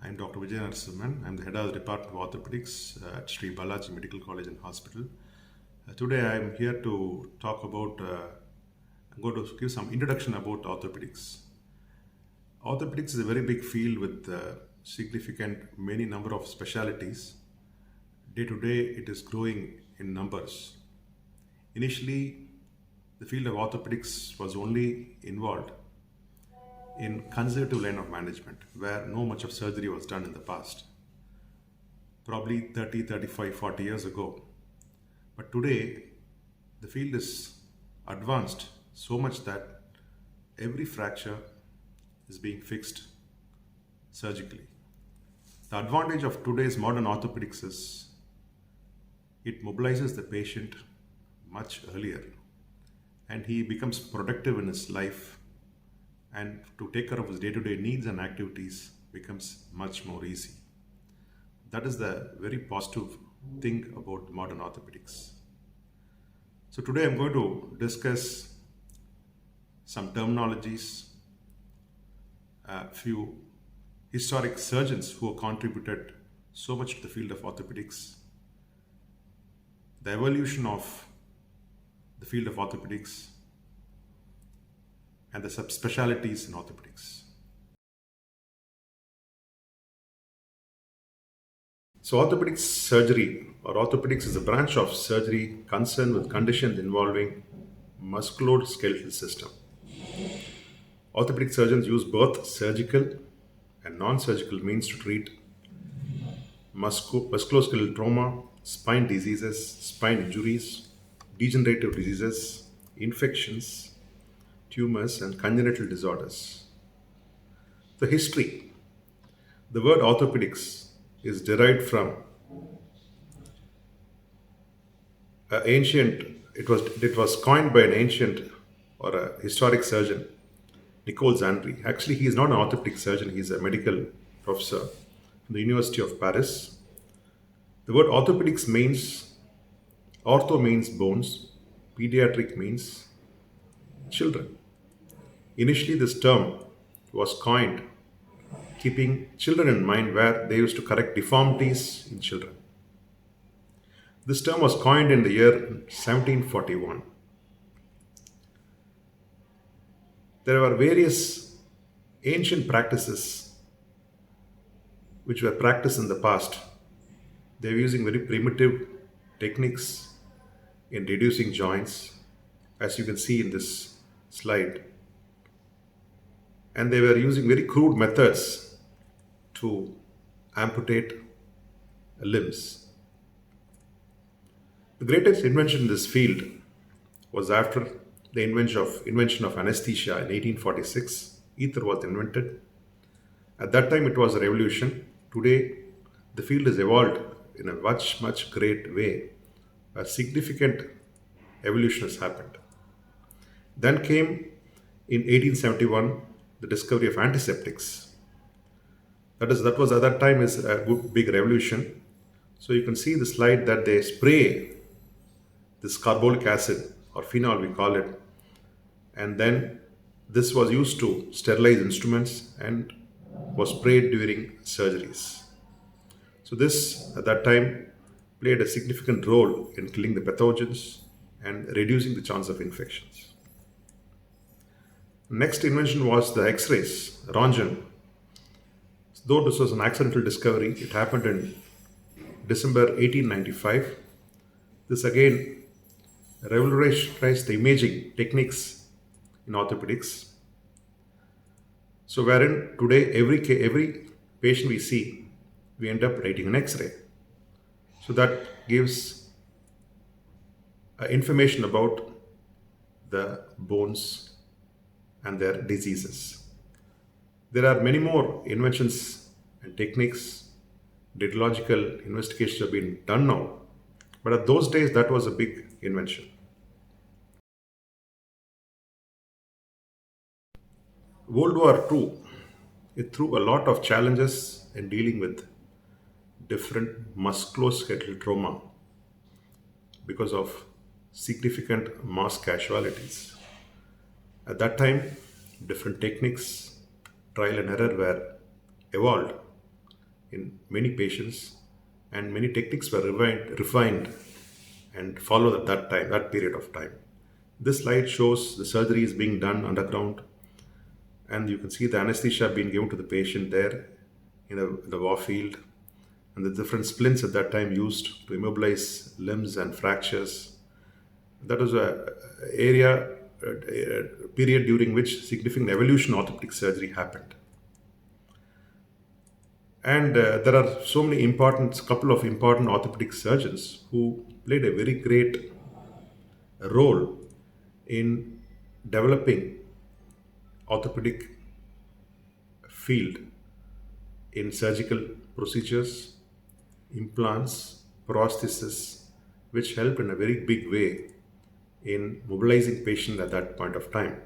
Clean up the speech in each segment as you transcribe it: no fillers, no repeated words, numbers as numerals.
I'm Dr. I'm the head of the Department of Orthopaedics at Sree Balaji Medical College and Hospital. Today I'm here to talk about, I'm going to give some introduction about orthopedics. Orthopedics is a very big field with significant many number of specialties. Day to day it is growing in numbers. Initially, the field of orthopedics was only involved in conservative line of management where no much of surgery was done in the past, probably 30, 35, 40 years ago. But today, the field is advanced so much that every fracture is being fixed surgically. The advantage of today's modern orthopedics is it mobilizes the patient much earlier and he becomes productive in his life, and to take care of his day-to-day needs and activities becomes much more easy. That is the very positive thing about modern orthopedics. So today I'm going to discuss some terminologies, a few historic surgeons who have contributed so much to the field of orthopedics, the evolution of the field of orthopedics, and the subspecialties in orthopedics. So orthopedics surgery or orthopedics is a branch of surgery concerned with conditions involving musculoskeletal system. Orthopedic surgeons use both surgical and non-surgical means to treat musculoskeletal trauma, spine diseases, spine injuries, degenerative diseases, infections, tumors, and congenital disorders. The history. The word orthopedics is derived from it was coined by an ancient or a historic surgeon, Nicole Zandri. Actually, he is not an orthopedic surgeon, he is a medical professor from the University of Paris. The word orthopedics means, ortho means bones, pediatric means children. Initially, this term was coined keeping children in mind where they used to correct deformities in children. This term was coined in the year 1741. There were various ancient practices which were practiced in the past. They were using very primitive techniques in reducing joints, as you can see in this slide. And they were using very crude methods to amputate limbs. The greatest invention in this field was after the invention of anesthesia in 1846. Ether was invented. At that time, it was a revolution. Today, the field has evolved in a much, much great way. A significant evolution has happened. Then came in 1871 the discovery of antiseptics. That was at that time is a good big revolution. So you can see the slide that they spray this carbolic acid or phenol we call it, and then this was used to sterilize instruments and was sprayed during surgeries. So this at that time played a significant role in killing the pathogens and reducing the chance of infections. Next invention was the X-rays, Röntgen. Though this was an accidental discovery, it happened in December 1895. This again revolutionized the imaging techniques in orthopedics. So wherein today every patient we see, we end up writing an X-ray. So that gives information about the bones and their diseases. There are many more inventions and techniques. Radiological investigations have been done now, but at those days that was a big invention. World War II, it threw a lot of challenges in dealing with different musculoskeletal trauma because of significant mass casualties. At that time, different techniques, trial and error were evolved in many patients, and many techniques were refined and followed at that period of time. This slide shows the surgery is being done underground, and you can see the anesthesia being given to the patient there in the war field, and the different splints at that time used to immobilize limbs and fractures. That was a area period during which significant evolution orthopedic surgery happened. And there are so many important, couple of important orthopedic surgeons who played a very great role in developing orthopedic field in surgical procedures, implants, prosthesis, which helped in a very big way in mobilizing patient at that point of time.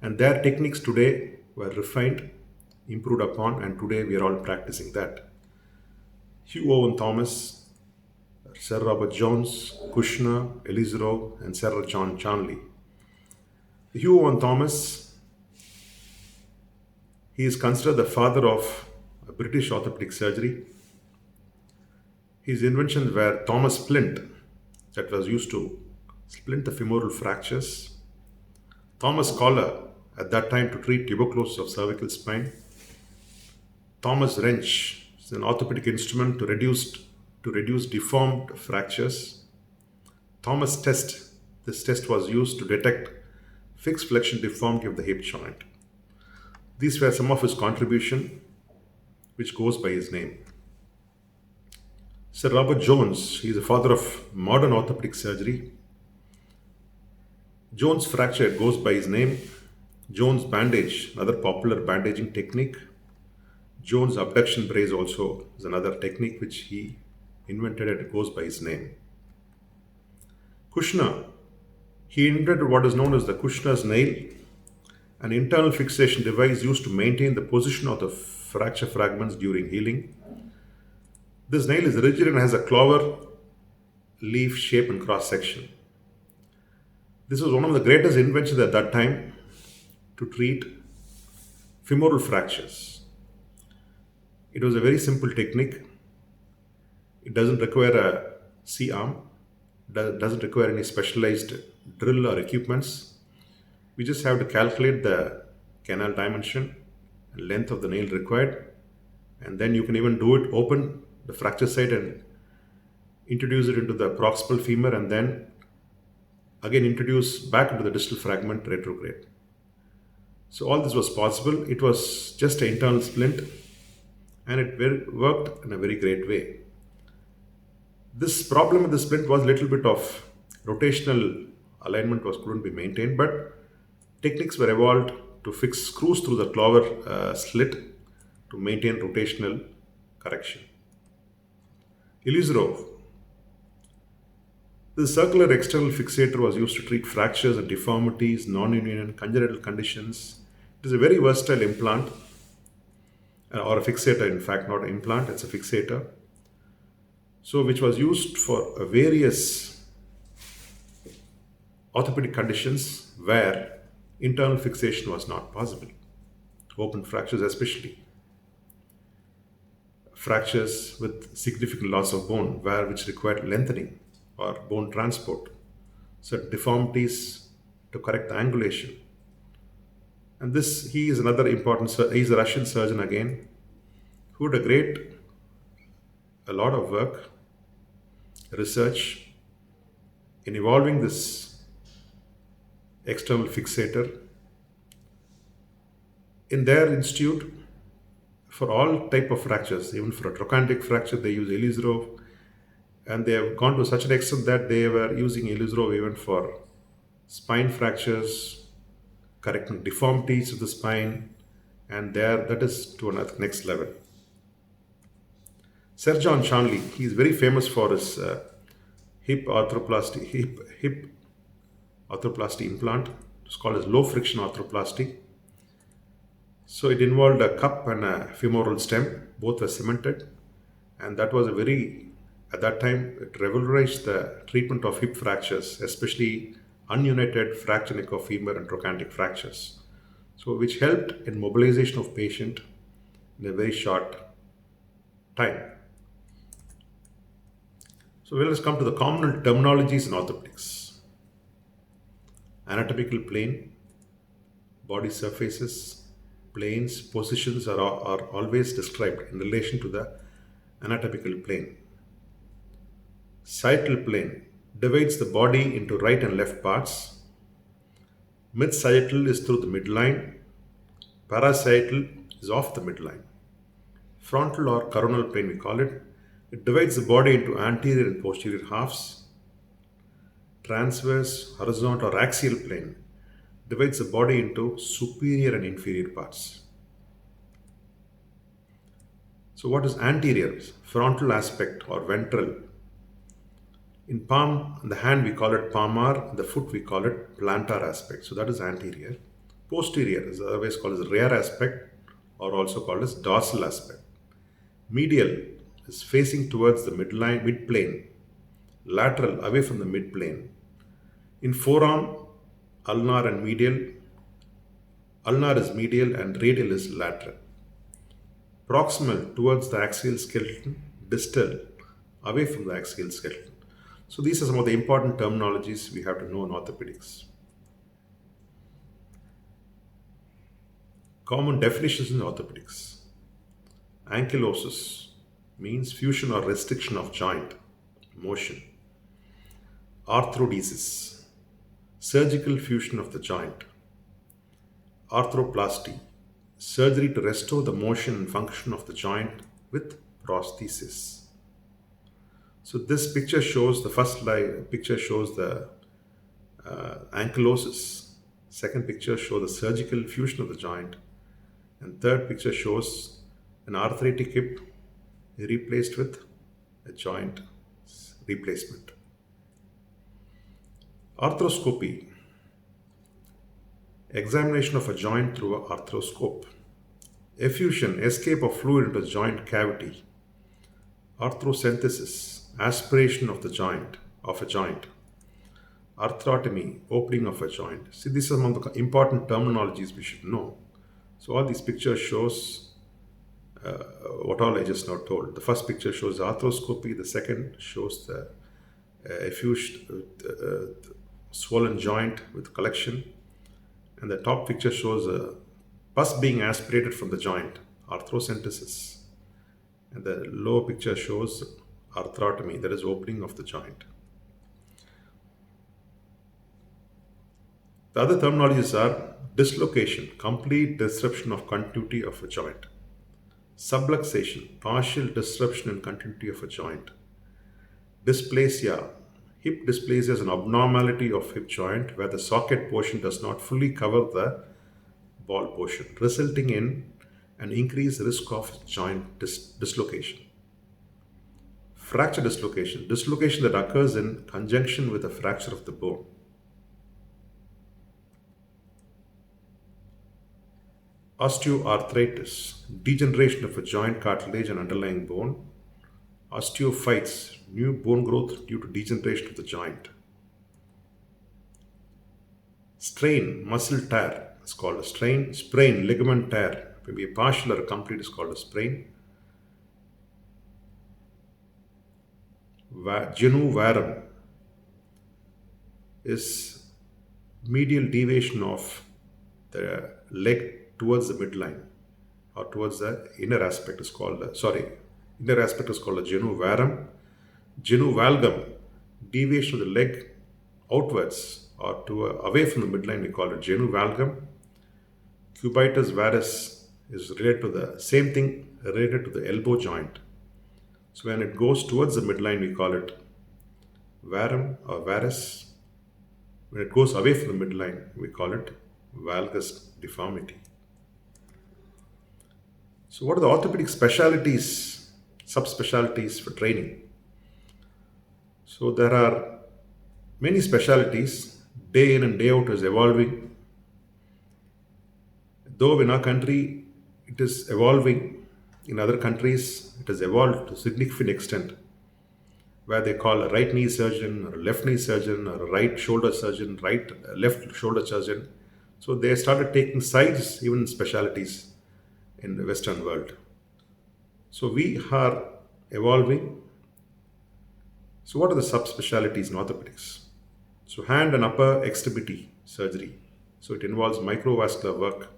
And their techniques today were refined, improved upon, and today we are all practicing that. Hugh Owen Thomas, Sir Robert Jones, Kushner, Elizarov, and Sir John Charnley. Hugh Owen Thomas, he is considered the father of British orthopedic surgery. His inventions were Thomas splint, that was used to splint the femoral fractures. Thomas collar, at that time to treat tuberculosis of cervical spine. Thomas wrench is an orthopedic instrument to reduce deformed fractures. Thomas test, this test was used to detect fixed flexion deformity of the hip joint. These were some of his contribution, which goes by his name. Sir Robert Jones, he is the father of modern orthopedic surgery. Jones fracture goes by his name. Jones bandage, another popular bandaging technique. Jones abduction brace also is another technique which he invented, and it goes by his name. Kushner, he invented what is known as the Kushner's nail, an internal fixation device used to maintain the position of the fracture fragments during healing. This nail is rigid and has a clover leaf shape and cross section. This was one of the greatest inventions at that time to treat femoral fractures. It was a very simple technique. It doesn't require a C arm, doesn't require any specialized drill or equipments. We just have to calculate the canal dimension and length of the nail required, and then you can even do it open the fracture site and introduce it into the proximal femur, and then again introduce back into the distal fragment retrograde. So all this was possible. It was just an internal splint, and it worked in a very great way. This problem with the splint was a little bit of rotational alignment couldn't be maintained, but techniques were evolved to fix screws through the clover slit to maintain rotational correction. Elizarov, the circular external fixator was used to treat fractures and deformities, non-union and congenital conditions. It is a very versatile implant, or a fixator, in fact, not an implant, it's a fixator. So, which was used for various orthopedic conditions where internal fixation was not possible. Open fractures, especially. Fractures with significant loss of bone, which required lengthening or bone transport. Certain deformities to correct the angulation. And he is another important, he's a Russian surgeon again, who did a lot of work, research in evolving this external fixator. In their institute, for all type of fractures, even for a trochanteric fracture, they use Elizarov. And they have gone to such an extent that they were using Illustrov even for spine fractures, correcting deformities of the spine, and there that is to another next level. Sir John Shanley, he is very famous for his hip arthroplasty implant. It's called as low friction arthroplasty. So it involved a cup and a femoral stem. Both were cemented, and that was a very, at that time, it revolutionized the treatment of hip fractures, especially ununited fracture neck of femur and trochanteric fractures. So which helped in mobilization of patient in a very short time. So let us come to the common terminologies in orthopedics. Anatomical plane, body surfaces, planes, positions are always described in relation to the anatomical plane. Sagittal plane divides the body into right and left parts. Mid-sagittal is through the midline. Parasagittal is off the midline. Frontal or coronal plane we call it. It divides the body into anterior and posterior halves. Transverse, horizontal or axial plane divides the body into superior and inferior parts. So what is anterior? Frontal aspect or ventral. In palm, in the hand we call it palmar, in the foot we call it plantar aspect. So that is anterior. Posterior is otherwise called as rear aspect or also called as dorsal aspect. Medial is facing towards the midline, midplane. Lateral, away from the midplane. In forearm, ulnar and medial. Ulnar is medial and radial is lateral. Proximal towards the axial skeleton. Distal, away from the axial skeleton. So these are some of the important terminologies we have to know in orthopedics. Common definitions in orthopedics. Ankylosis means fusion or restriction of joint motion. Arthrodesis, surgical fusion of the joint. Arthroplasty, surgery to restore the motion and function of the joint with prosthesis. So this picture shows, the first picture shows the ankylosis. Second picture shows the surgical fusion of the joint. And third picture shows an arthritic hip replaced with a joint replacement. Arthroscopy, examination of a joint through an arthroscope. Effusion, escape of fluid into the joint cavity. Arthrocentesis, aspiration of the joint, of a joint. Arthrotomy, opening of a joint. See, these are some of the important terminologies we should know. So all these pictures shows what all I just now told. The first picture shows arthroscopy. The second shows the effused swollen joint with collection. And the top picture shows pus being aspirated from the joint, arthrocentesis. And the lower picture shows arthrotomy, that is opening of the joint. The other terminologies are dislocation, complete disruption of continuity of a joint. Subluxation, partial disruption and continuity of a joint. Dysplasia, hip dysplasia is an abnormality of hip joint where the socket portion does not fully cover the ball portion, resulting in an increased risk of joint dislocation. Fracture dislocation, dislocation that occurs in conjunction with a fracture of the bone. Osteoarthritis, degeneration of a joint cartilage and underlying bone. Osteophytes, new bone growth due to degeneration of the joint. Strain, muscle tear is called a strain. Sprain, ligament tear, maybe a partial or a complete is called a sprain. Genu varum is medial deviation of the leg towards the midline or towards the inner aspect is called a genu varum. Genu valgum, deviation of the leg outwards or away from the midline, we call it genu valgum. Cubitus varus is related to the same thing, related to the elbow joint. So when it goes towards the midline, we call it varum or varus. When it goes away from the midline, we call it valgus deformity. So what are the orthopedic specialties, subspecialties for training? So there are many specialties. Day in and day out is evolving. Though in our country it is evolving, in other countries it has evolved to a significant extent, where they call a right knee surgeon or a left knee surgeon or a right shoulder surgeon, left shoulder surgeon. So they started taking sides even in specialties in the Western world. So we are evolving. So what are the subspecialties in orthopedics? So hand and upper extremity surgery. So it involves microvascular work.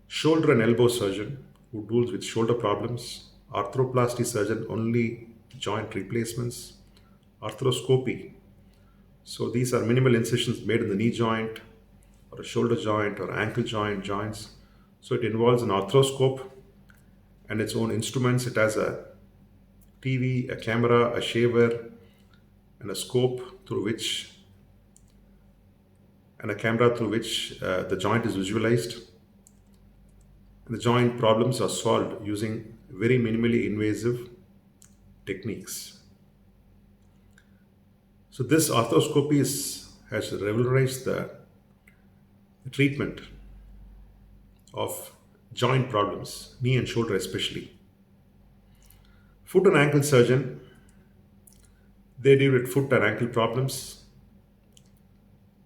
Shoulder and elbow surgeon who deals with shoulder problems. Arthroplasty surgeon only joint replacements. Arthroscopy. So these are minimal incisions made in the knee joint or a shoulder joint or ankle joints. So it involves an arthroscope and its own instruments. It has a TV, a camera, a shaver, and a scope through which, and a camera through which the joint is visualized. And the joint problems are solved using very minimally invasive techniques. So this arthroscopy has revolutionized the treatment of joint problems, knee and shoulder especially. Foot and ankle surgeon, they deal with foot and ankle problems.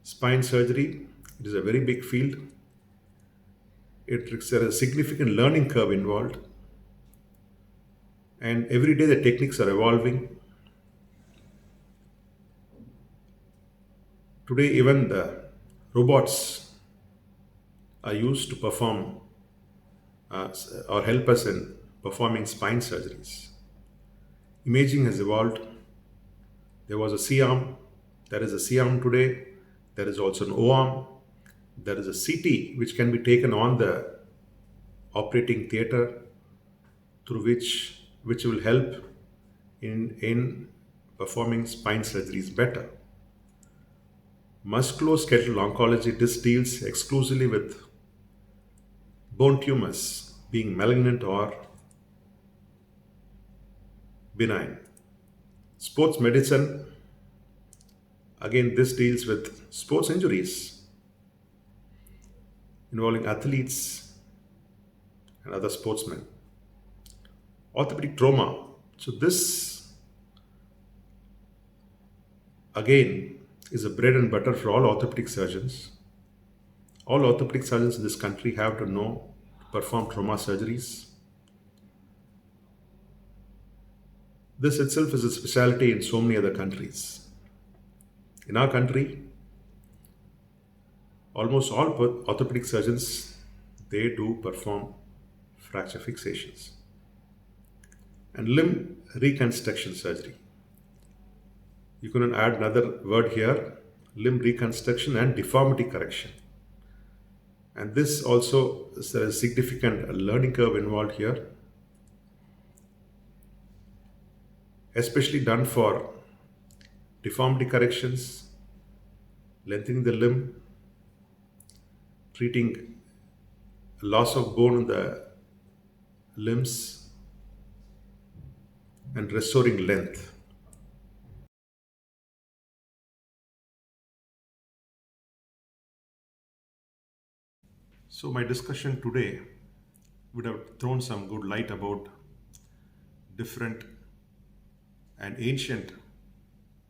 Spine surgery, it is a very big field. There is a significant learning curve involved. And every day the techniques are evolving. Today even the robots are used to perform or help us in performing spine surgeries. Imaging has evolved. There was a C-arm, there is a C-arm today, there is also an O-arm, there is a CT which can be taken on the operating theatre through which will help in performing spine surgeries better. Musculoskeletal oncology, this deals exclusively with bone tumors being malignant or benign. Sports medicine, again, this deals with sports injuries involving athletes and other sportsmen. Orthopedic trauma, so this again is a bread and butter for all orthopedic surgeons. All orthopedic surgeons in this country have to know to perform trauma surgeries. This itself is a specialty in so many other countries. In our country, almost all orthopedic surgeons, they do perform fracture fixations. And limb reconstruction surgery. You can add another word here, limb reconstruction and deformity correction. And this also is a significant learning curve involved here, especially done for deformity corrections, lengthening the limb, treating loss of bone in the limbs, and restoring length. So my discussion today would have thrown some good light about different and ancient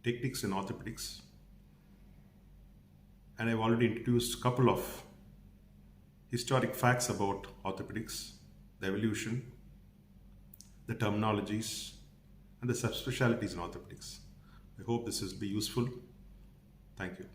techniques in orthopedics. And I've already introduced a couple of historic facts about orthopedics, the evolution, the terminologies, and the subspecialties in orthopedics. I hope this will be useful. Thank you.